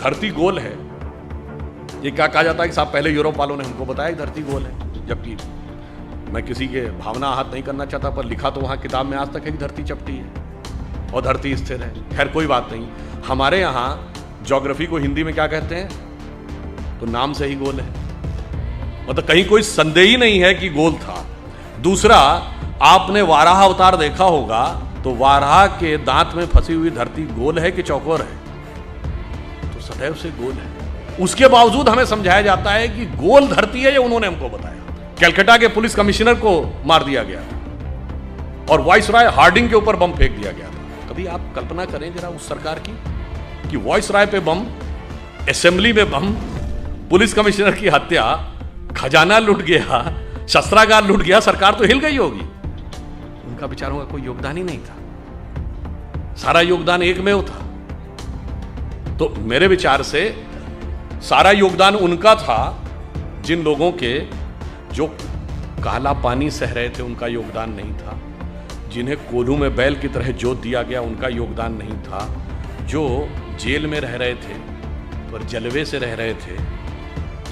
धरती गोल है, ये क्या कहा जाता है कि साहब पहले यूरोप वालों ने हमको बताया कि धरती गोल है, जबकि मैं किसी के भावना आहत नहीं करना चाहता, पर लिखा तो वहाँ किताब में आज तक है कि धरती चपटी है और धरती स्थिर है। खैर कोई बात नहीं, हमारे यहाँ ज्योग्राफी को हिंदी में क्या कहते हैं, तो नाम से ही गोल है, मतलब कहीं कोई संदेह ही नहीं है कि गोल था। दूसरा, आपने वाराह अवतार देखा होगा, तो वाराह के दांत में फंसी हुई धरती गोल है कि चौकोर है, तो सदैव से गोल है। उसके बावजूद हमें समझाया जाता है कि गोल धरती है, ये उन्होंने हमको बताया। कलकत्ता के पुलिस कमिश्नर को मार दिया गया था और वाइसराय हार्डिंग के ऊपर बम फेंक दिया गया था। कभी आप कल्पना करें जरा उस सरकार की कि वाइसराय पे बम, असेंबली में बम, पुलिस कमिश्नर की हत्या, खजाना लूट गया, शस्त्रागार लूट गया, सरकार तो हिल गई होगी। उनका बेचारों का कोई योगदान ही नहीं था, सारा योगदान एकमेव था। तो मेरे विचार से सारा योगदान उनका था, जिन लोगों के जो काला पानी सह रहे थे उनका योगदान नहीं था, जिन्हें कोल्हू में बैल की तरह जोत दिया गया उनका योगदान नहीं था, जो जेल में रह रहे थे पर जलवे से रह रहे थे,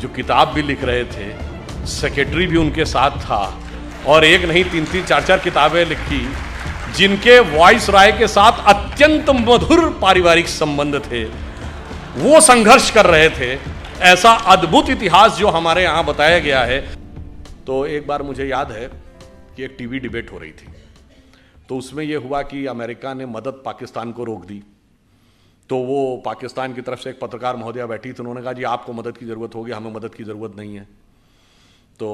जो किताब भी लिख रहे थे, सेक्रेटरी भी उनके साथ था और एक नहीं 3-3 4-4 किताबें लिखी, जिनके वाइसराय के साथ अत्यंत मधुर पारिवारिक संबंध थे, वो संघर्ष कर रहे थे। ऐसा अद्भुत इतिहास जो हमारे यहां बताया गया है। तो एक बार मुझे याद है कि एक टीवी डिबेट हो रही थी, तो उसमें यह हुआ कि अमेरिका ने मदद पाकिस्तान को रोक दी। तो वो पाकिस्तान की तरफ से एक पत्रकार महोदया बैठी थी, उन्होंने कहा जी आपको मदद की ज़रूरत होगी, हमें मदद की ज़रूरत नहीं है। तो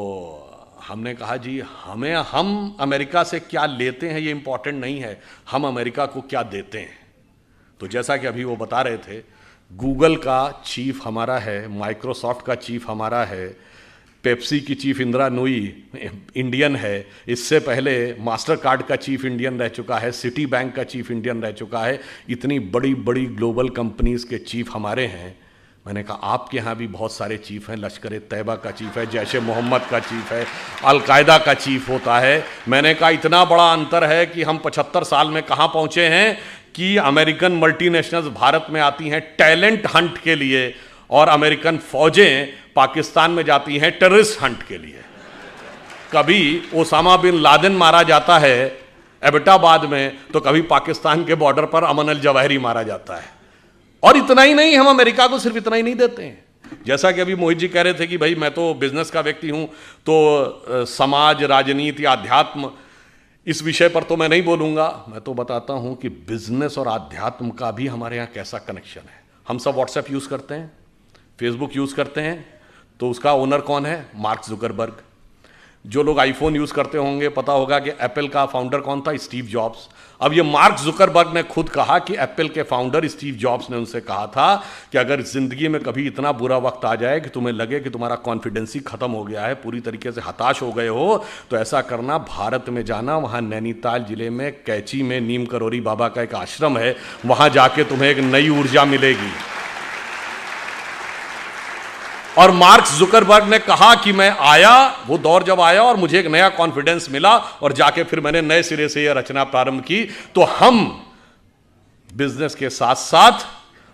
हमने कहा जी हम अमेरिका से क्या लेते हैं ये इंपॉर्टेंट नहीं है, हम अमेरिका को क्या देते हैं। तो जैसा कि अभी वो बता रहे थे, गूगल का चीफ हमारा है, माइक्रोसॉफ्ट का चीफ हमारा है, पेप्सी की चीफ इंदिरा नूई इंडियन है, इससे पहले मास्टर कार्ड का चीफ इंडियन रह चुका है, सिटी बैंक का चीफ इंडियन रह चुका है, इतनी बड़ी बड़ी ग्लोबल कंपनीज के चीफ हमारे हैं। मैंने कहा आपके यहाँ भी बहुत सारे चीफ हैं, लश्कर तैयबा का चीफ है, जैश मोहम्मद का चीफ है, अलकायदा का चीफ होता है। मैंने कहा इतना बड़ा अंतर है कि हम 75 साल में कहाँ पहुँचे हैं कि अमेरिकन मल्टीनेशनल्स भारत में आती हैं टैलेंट हंट के लिए और अमेरिकन फौजें पाकिस्तान में जाती हैं टेररिस्ट हंट के लिए। कभी ओसामा बिन लादेन मारा जाता है एबटाबाद में, तो कभी पाकिस्तान के बॉर्डर पर अमन अल जवाहिरी मारा जाता है। और इतना ही नहीं, हम अमेरिका को सिर्फ इतना ही नहीं देते हैं। जैसा कि अभी मोहित जी कह रहे थे कि भाई मैं तो बिजनेस का व्यक्ति हूं, तो समाज, राजनीति, आध्यात्म, इस विषय पर तो मैं नहीं बोलूंगा। मैं तो बताता हूं कि बिजनेस और आध्यात्म का भी हमारे यहां कैसा कनेक्शन है। हम सब व्हाट्सएप यूज करते हैं, फेसबुक यूज करते हैं, तो उसका ओनर कौन है? Mark Zuckerberg. जो लोग आईफोन यूज करते होंगे पता होगा कि एप्पल का फाउंडर कौन था? Steve jobs. अब ये मार्क जुकरबर्ग ने खुद कहा कि एप्पल के फाउंडर स्टीव जॉब्स ने उनसे कहा था कि अगर जिंदगी में कभी इतना बुरा वक्त आ जाए कि तुम्हें लगे कि तुम्हारा कॉन्फिडेंस ही खत्म हो गया है, पूरी तरीके से हताश हो गए हो, तो ऐसा करना, भारत में जाना, वहां नैनीताल जिले में कैची में नीम करोरी बाबा का एक आश्रम है, वहां जाके तुम्हें एक नई ऊर्जा मिलेगी। और मार्क जुकरबर्ग ने कहा कि मैं आया, वो दौर जब आया और मुझे एक नया कॉन्फिडेंस मिला और जाके फिर मैंने नए सिरे से यह रचना प्रारंभ की। तो हम बिजनेस के साथ साथ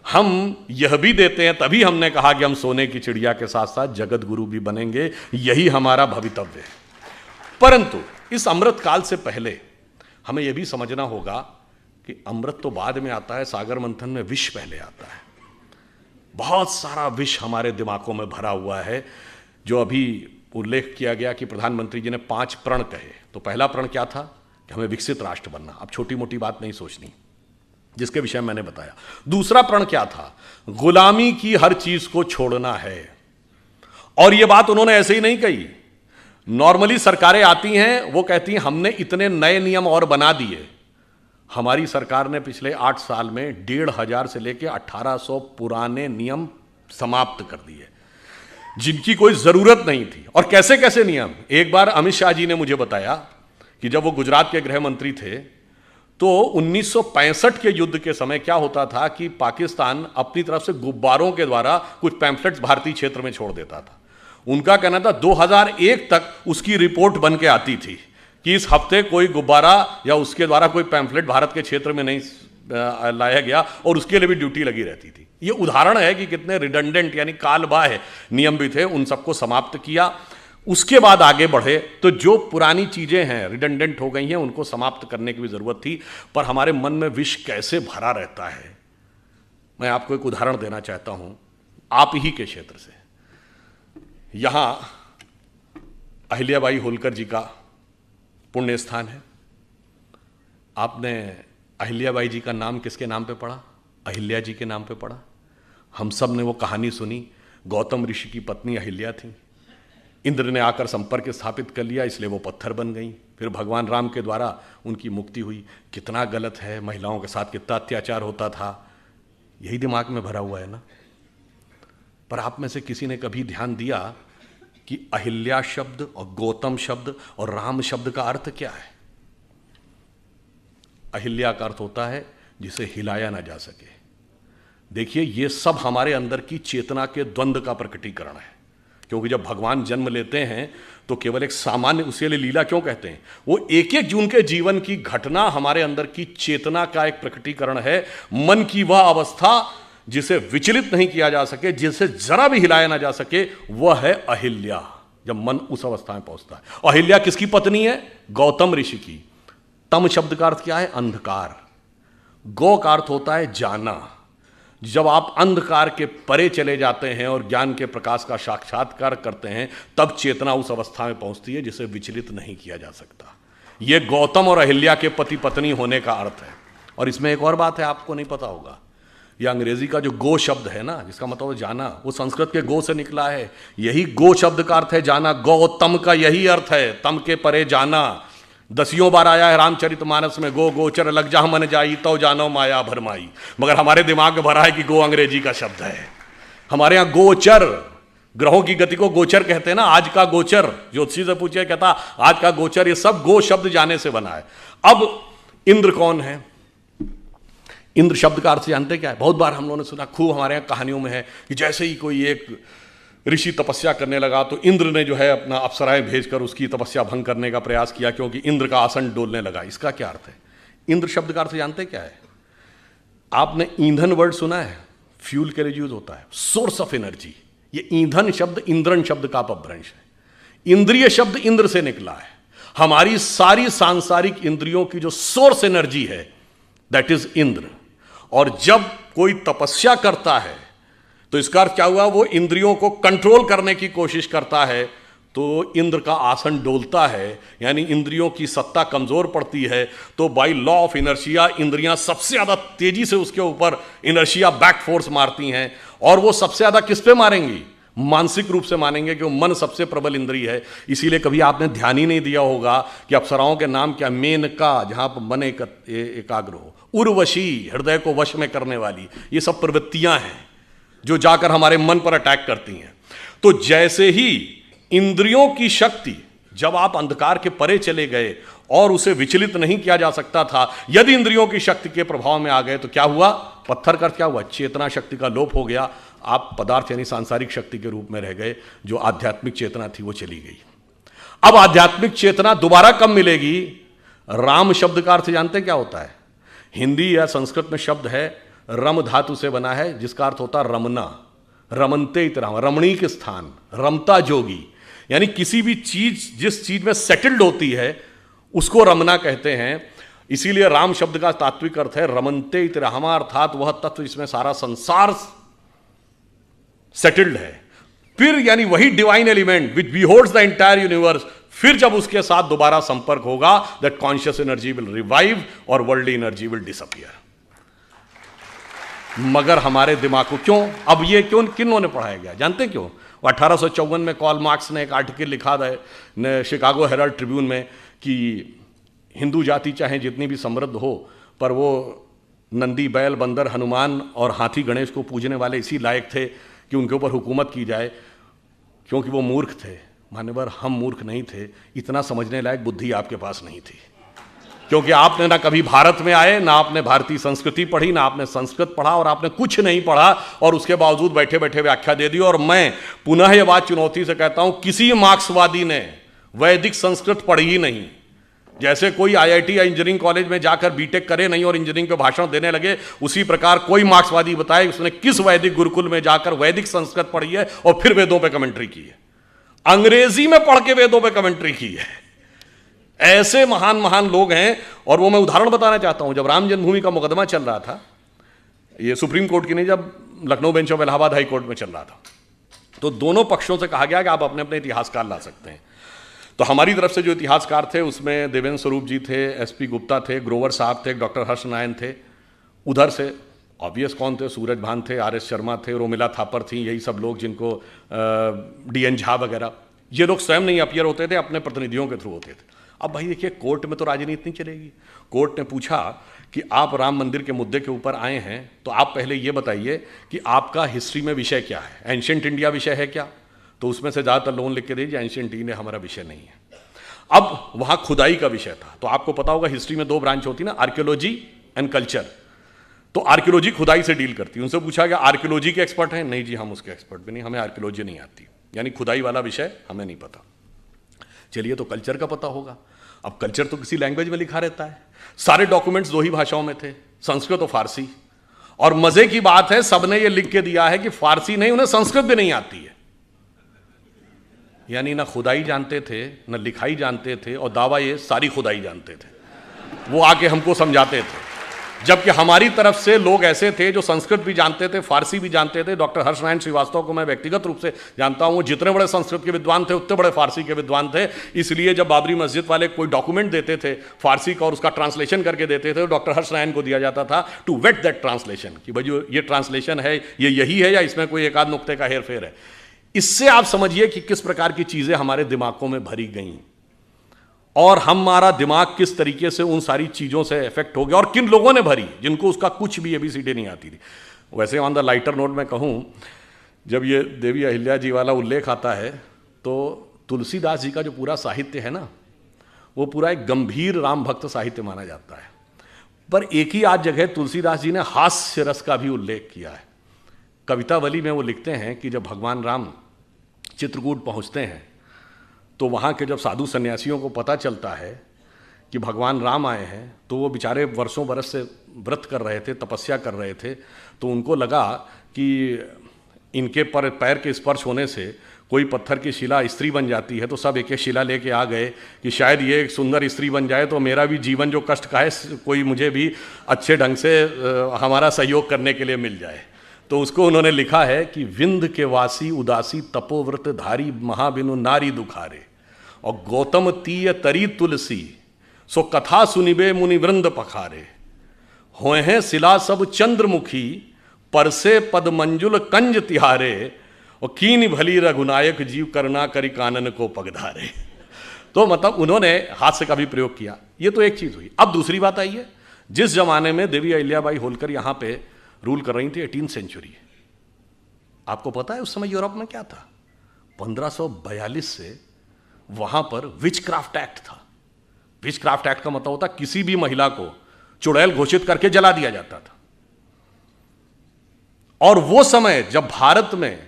हम यह भी देते हैं, तभी हमने कहा कि हम सोने की चिड़िया के साथ साथ जगत गुरु भी बनेंगे, यही हमारा भवितव्य है। परंतु इस अमृत काल से पहले हमें यह भी समझना होगा कि अमृत तो बाद में आता है, सागर मंथन में विष पहले आता है। बहुत सारा विष हमारे दिमागों में भरा हुआ है। जो अभी उल्लेख किया गया कि प्रधानमंत्री जी ने 5 प्रण कहे, तो पहला प्रण क्या था? कि हमें विकसित राष्ट्र बनना। अब छोटी मोटी बात नहीं सोचनी, जिसके विषय मैंने बताया। दूसरा प्रण क्या था? गुलामी की हर चीज को छोड़ना है। और यह बात उन्होंने ऐसे ही नहीं कही। नॉर्मली सरकारें आती हैं, वो कहती हैं हमने इतने नए नियम और बना दिए। हमारी सरकार ने पिछले 8 साल में 1500 से लेकर 1800 पुराने नियम समाप्त कर दिए, जिनकी कोई जरूरत नहीं थी। और कैसे कैसे नियम? एक बार अमित शाह जी ने मुझे बताया कि जब वो गुजरात के गृह मंत्री थे, तो 1965 के युद्ध के समय क्या होता था कि पाकिस्तान अपनी तरफ से गुब्बारों के द्वारा कुछ पैम्फलेट्स भारतीय क्षेत्र में छोड़ देता था। उनका कहना था 2001 तक उसकी रिपोर्ट बन के आती थी कि इस हफ्ते कोई गुब्बारा या उसके द्वारा कोई पैम्फलेट भारत के क्षेत्र में नहीं लाया गया और उसके लिए भी ड्यूटी लगी रहती थी। ये उदाहरण है कि कितने रिडंडेंट यानी कालबाह्य नियम भी थे, उन सबको समाप्त किया। उसके बाद आगे बढ़े तो जो पुरानी चीजें हैं रिडंडेंट हो गई हैं, उनको समाप्त करने की भी जरूरत थी। पर हमारे मन में विष कैसे भरा रहता है, मैं आपको एक उदाहरण देना चाहता हूं आप ही के क्षेत्र से। यहां अहिल्याबाई होलकर जी का पुण्य स्थान है। आपने अहिल्याबाई जी का नाम किसके नाम पे पढ़ा? अहिल्या जी के नाम पे पढ़ा। हम सब ने वो कहानी सुनी, गौतम ऋषि की पत्नी अहिल्या थी, इंद्र ने आकर संपर्क स्थापित कर लिया, इसलिए वो पत्थर बन गई। फिर भगवान राम के द्वारा उनकी मुक्ति हुई। कितना गलत है, महिलाओं के साथ कितना अत्याचार होता था, यही दिमाग में भरा हुआ है ना। पर आप में से किसी ने कभी ध्यान दिया कि अहिल्या शब्द और गौतम शब्द और राम शब्द का अर्थ क्या है? अहिल्या का अर्थ होता है जिसे हिलाया ना जा सके। देखिए, ये सब हमारे अंदर की चेतना के द्वंद्व का प्रकटीकरण है। क्योंकि जब भगवान जन्म लेते हैं तो केवल एक सामान्य, उसे लीला क्यों कहते हैं, वो एक एक जून के जीवन की घटना हमारे अंदर की चेतना का एक प्रकटीकरण है। मन की वह अवस्था जिसे विचलित नहीं किया जा सके, जिसे जरा भी हिलाया ना जा सके, वह है अहिल्या। जब मन उस अवस्था में पहुंचता है। अहिल्या किसकी पत्नी है? गौतम ऋषि की। तम शब्द का अर्थ क्या है? अंधकार। गौ का अर्थ होता है जाना। जब आप अंधकार के परे चले जाते हैं और ज्ञान के प्रकाश का साक्षात्कार करते हैं, तब चेतना उस अवस्था में पहुंचती है जिसे विचलित नहीं किया जा सकता। यह गौतम और अहिल्या के पति पत्नी होने का अर्थ है। और इसमें एक और बात है, आपको नहीं पता होगा, यह अंग्रेजी का जो गो शब्द है ना, जिसका मतलब जाना, वो संस्कृत के गो से निकला है। यही गो शब्द का अर्थ है जाना। गौतम का यही अर्थ है, तम के परे जाना। 10 बार आया है रामचरितमानस में, गो गोचर लग जा मन जाई तो जानो माया भरमाई। मगर हमारे दिमाग में भरा है कि गो अंग्रेजी का शब्द है। हमारे यहां गोचर, ग्रहों की गति को गोचर कहते हैं ना। आज का गोचर, ज्योतिषी से पूछे, कहता आज का गोचर, ये सब गो शब्द जाने से बना है। अब इंद्र कौन है? इंद्र शब्द का अर्थ जानते क्या है? बहुत बार हम लोगों ने सुना, खूब हमारे यहां कहानियों में है कि जैसे ही कोई एक ऋषि तपस्या करने लगा तो इंद्र ने जो है अपना अप्सराएं भेजकर उसकी तपस्या भंग करने का प्रयास किया, क्योंकि इंद्र का आसन डोलने लगा। इसका क्या अर्थ है? इंद्र शब्द का अर्थ जानते क्या है? आपने ईंधन वर्ड सुना है? फ्यूल के लिए यूज होता है, सोर्स ऑफ एनर्जी। ये ईंधन शब्द इंद्रन शब्द का अपभ्रंश है। इंद्रिय शब्द इंद्र से निकला है। हमारी सारी सांसारिक इंद्रियों की जो सोर्स एनर्जी है, दैट इज इंद्र। और जब कोई तपस्या करता है तो इसका अर्थ क्या हुआ? वो इंद्रियों को कंट्रोल करने की कोशिश करता है, तो इंद्र का आसन डोलता है, यानी इंद्रियों की सत्ता कमजोर पड़ती है। तो बाय लॉ ऑफ इनर्शिया इंद्रियां सबसे ज्यादा तेजी से उसके ऊपर इनर्शिया बैक फोर्स मारती हैं। और वो सबसे ज्यादा किस पे मारेंगी? मानसिक रूप से मानेंगे, कि मन सबसे प्रबल इंद्रिय है। इसीलिए कभी आपने ध्यान ही नहीं दिया होगा कि अप्सराओं के नाम क्या? मेनका, जहां पर मन एकाग्र हो, उर्वशी, हृदय को वश में करने वाली। ये सब प्रवृत्तियां हैं जो जाकर हमारे मन पर अटैक करती हैं। तो जैसे ही इंद्रियों की शक्ति, जब आप अंधकार के परे चले गए और उसे विचलित नहीं किया जा सकता था, यदि इंद्रियों की शक्ति के प्रभाव में आ गए तो क्या हुआ? पत्थर का क्या हुआ? चेतना शक्ति का लोप हो गया। आप पदार्थ यानी सांसारिक शक्ति के रूप में रह गए। जो आध्यात्मिक चेतना थी वो चली गई। अब आध्यात्मिक चेतना दोबारा कब मिलेगी? राम शब्द का अर्थ जानते क्या होता है? हिंदी या संस्कृत में शब्द है, रम धातु से बना है, जिसका अर्थ होता है रमना। रमनते इतराम, रमणीक स्थान, रमता जोगी। यानी किसी भी चीज जिस चीज में सेटल्ड होती है उसको रमना कहते हैं। इसीलिए राम शब्द का तात्विक अर्थ है रमनते इतरामा, अर्थात वह तत्व जिसमें सारा संसार सेटल्ड है। फिर यानी वही divine element which beholds the entire universe, फिर जब उसके साथ दोबारा संपर्क होगा, that conscious energy will revive और वर्ल्डली एनर्जी विल डिसअपियर। मगर हमारे दिमाग को क्यों, अब ये क्यों, किन्हों ने पढ़ाया गया जानते क्यों? 1854 में कार्ल मार्क्स ने एक आर्टिकल लिखा था शिकागो हेराल्ड ट्रिब्यून में कि हिंदू जाति चाहे जितनी भी समृद्ध हो, पर वो नंदी, बैल, बंदर, हनुमान और हाथी गणेश को पूजने वाले इसी लायक थे कि उनके ऊपर हुकूमत की जाए, क्योंकि वो मूर्ख थे। मान्यवर, हम मूर्ख नहीं थे, इतना समझने लायक बुद्धि आपके पास नहीं थी, क्योंकि आपने ना कभी भारत में आए, ना आपने भारतीय संस्कृति पढ़ी, ना आपने संस्कृत पढ़ा, और आपने कुछ नहीं पढ़ा, और उसके बावजूद बैठे बैठे व्याख्या दे दी। और मैं पुनः यह बात चुनौती से कहता हूं, किसी मार्क्सवादी ने वैदिक संस्कृत पढ़ी ही नहीं। जैसे कोई आईआईटी या इंजीनियरिंग कॉलेज में जाकर बीटेक करे नहीं और इंजीनियरिंग पे भाषण देने लगे, उसी प्रकार कोई मार्क्सवादी बताए उसने किस वैदिक गुरुकुल में जाकर वैदिक संस्कृत पढ़ी है और फिर वेदों पे कमेंट्री की है, अंग्रेजी में पढ़ के वेदों पे कमेंट्री की है। ऐसे महान महान लोग हैं। और वो मैं उदाहरण बताना चाहता हूं, जब राम जन्मभूमि का मुकदमा चल रहा था, ये सुप्रीम कोर्ट की नहीं, जब Lucknow bench of Allahabad high court में चल रहा था, तो दोनों पक्षों से कहा गया कि आप अपने अपने इतिहासकार ला सकते हैं। तो हमारी तरफ से जो इतिहासकार थे उसमें देवेंद्र स्वरूप जी थे, एसपी गुप्ता थे, ग्रोवर साहब थे, डॉक्टर हर्ष नारायण थे। उधर से ऑब्वियस कौन थे, सूरज भान थे, आर एस शर्मा थे, रोमिला थापर थी, यही सब लोग जिनको डीएन झा वगैरह, ये लोग स्वयं नहीं अपीयर होते थे, अपने प्रतिनिधियों के थ्रू होते थे। अब भाई देखिए, कोर्ट में तो राजनीति नहीं चलेगी। कोर्ट ने पूछा कि आप राम मंदिर के मुद्दे के ऊपर आए हैं, तो आप पहले ये बताइए कि आपका हिस्ट्री में विषय क्या है, एंशिएंट इंडिया विषय है क्या? तो उसमें से ज़्यादातर लोगों लिख के दीजिए एंशिएंट इंडिया हमारा विषय नहीं है। अब वहाँ खुदाई का विषय था, तो आपको पता होगा हिस्ट्री में 2 ब्रांच होती ना, आर्कियोलॉजी एंड कल्चर। तो आर्कियोलॉजी खुदाई से डील करती है। उनसे पूछा गया आर्कियोलॉजी के एक्सपर्ट हैं? नहीं जी, हम उसके एक्सपर्ट भी नहीं, हमें आर्कियोलॉजी नहीं आती, यानी खुदाई वाला विषय हमें नहीं पता। चलिए, तो कल्चर का पता होगा। अब कल्चर तो किसी लैंग्वेज में लिखा रहता है, सारे डॉक्यूमेंट्स 2 ही भाषाओं में थे, संस्कृत और फारसी। और मजे की बात है, सबने ये लिख के दिया है कि फारसी नहीं, उन्हें संस्कृत भी नहीं आती है। यानी ना खुदाई जानते थे, ना लिखाई जानते थे, और दावा ये सारी खुदाई जानते थे। वो आके हमको समझाते थे, जबकि हमारी तरफ से लोग ऐसे थे जो संस्कृत भी जानते थे, फारसी भी जानते थे। डॉक्टर हर्ष नारायण श्रीवास्तव को मैं व्यक्तिगत रूप से जानता हूँ, वो जितने बड़े संस्कृत के विद्वान थे उतने बड़े फारसी के विद्वान थे। इसलिए जब बाबरी मस्जिद वाले कोई डॉक्यूमेंट देते थे फारसी का और उसका ट्रांसलेशन करके देते थे, तो डॉक्टर हर्ष नारायण को दिया जाता था टू वेट दैट ट्रांसलेशन, कि भाई जो ये ट्रांसलेशन है ये यही है या इसमें कोई एक आध नुक्ते का हेर फेर है। इससे आप समझिए कि किस प्रकार की चीजें हमारे दिमागों में भरी गई और हमारा दिमाग किस तरीके से उन सारी चीजों से इफेक्ट हो गया, और किन लोगों ने भरी जिनको उसका कुछ भी एबीसीडी नहीं आती थी। वैसे ऑन द लाइटर नोट में कहूं, जब ये देवी अहिल्या जी वाला उल्लेख आता है, तो तुलसीदास जी का जो पूरा साहित्य है ना, वो पूरा एक गंभीर राम भक्त साहित्य माना जाता है। पर एक ही आज जगह तुलसीदास जी ने हास्य रस का भी उल्लेख किया है। कवितावली में वो लिखते हैं कि जब भगवान राम चित्रकूट पहुंचते हैं, तो वहाँ के जब साधु सन्यासियों को पता चलता है कि भगवान राम आए हैं, तो वो बेचारे वर्षों बरस से व्रत कर रहे थे, तपस्या कर रहे थे, तो उनको लगा कि इनके पैर के स्पर्श होने से कोई पत्थर की शिला स्त्री बन जाती है। तो सब एक एक शिला लेके आ गए कि शायद ये एक सुंदर स्त्री बन जाए तो मेरा भी जीवन जो कष्ट का है, कोई मुझे भी अच्छे ढंग से हमारा सहयोग करने के लिए मिल जाए। तो उसको उन्होंने लिखा है कि विंध्य के वासी उदासी तपोव्रत धारी महाबिनु नारी दुखारे, और गौतम तीय तरी तुलसी सो कथा सुनिबे मुनिवृंद पखारे, होए हैं शिला सब चंद्रमुखी परसे पद मंजुल कंज तिहारे, और कीन भली रघुनायक जीव करना करी कानन को पगधारे। तो मतलब उन्होंने हास्य का भी प्रयोग किया। ये तो एक चीज हुई। अब दूसरी बात आई है, जिस जमाने में देवी अहिल्याबाई होलकर यहां पे रूल कर रही थी, 18th सेंचुरी, आपको पता है उस समय यूरोप में क्या था? 1542 से वहां पर विच क्राफ्ट एक्ट था। विच क्राफ्ट एक्ट का मतलब होता किसी भी महिला को चुड़ैल घोषित करके जला दिया जाता था। और वो समय जब भारत में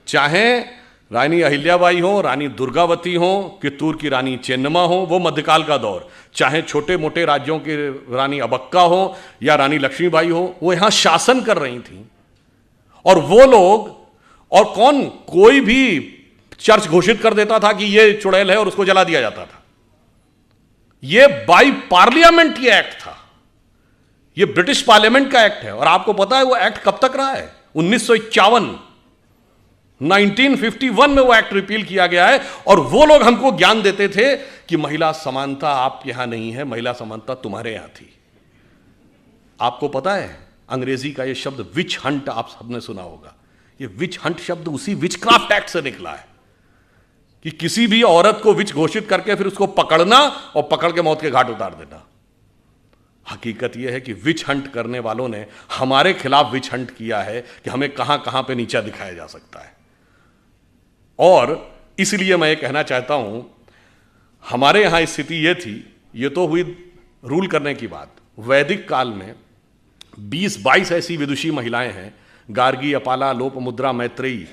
चाहे रानी अहिल्याबाई हो, रानी दुर्गावती हो, कित्तूर की रानी चेन्नम्मा हो, वो मध्यकाल का दौर, चाहे छोटे मोटे राज्यों की रानी अबक्का हो या रानी लक्ष्मीबाई हो, वो यहां शासन कर रही थी। और वो लोग, और कौन, कोई भी चर्च घोषित कर देता था कि ये चुड़ैल है और उसको जला दिया जाता था। ये बाई पार्लियामेंट ये एक्ट था, ये ब्रिटिश पार्लियामेंट का एक्ट है। और आपको पता है वो एक्ट कब तक रहा है? 1951, 1951 में वो एक्ट रिपील किया गया है। और वो लोग हमको ज्ञान देते थे कि महिला समानता आप यहां नहीं है, महिला समानता तुम्हारे यहां थी। आपको पता है अंग्रेजी का ये शब्द विच हंट आप सबने सुना होगा। ये विच हंट शब्द उसी विच क्राफ्ट एक्ट से निकला है कि किसी भी औरत को विच घोषित करके फिर उसको पकड़ना और पकड़ के मौत के घाट उतार देना। हकीकत यह है कि विच हंट करने वालों ने हमारे खिलाफ विच हंट किया है कि हमें कहां कहां पे नीचा दिखाया जा सकता है। और इसलिए मैं ये कहना चाहता हूं, हमारे यहां स्थिति ये थी, ये तो हुई रूल करने की बात। वैदिक काल में 20-22 ऐसी विदुषी महिलाएं हैं, गार्गी, अपाला, लोपमुद्रा, मैत्रेयी,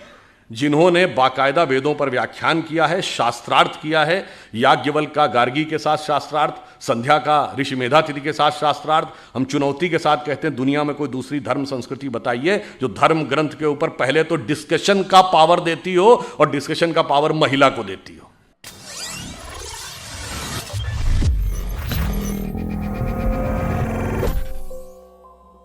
जिन्होंने बाकायदा वेदों पर व्याख्यान किया है, शास्त्रार्थ किया है, याज्ञवल्क्य का गार्गी के साथ शास्त्रार्थ, संध्या का ऋषि मेधातिथि के साथ शास्त्रार्थ। हम चुनौती के साथ कहते हैं दुनिया में कोई दूसरी धर्म संस्कृति बताइए जो धर्म ग्रंथ के ऊपर पहले तो डिस्कशन का पावर देती हो और डिस्कशन का पावर महिला को देती हो।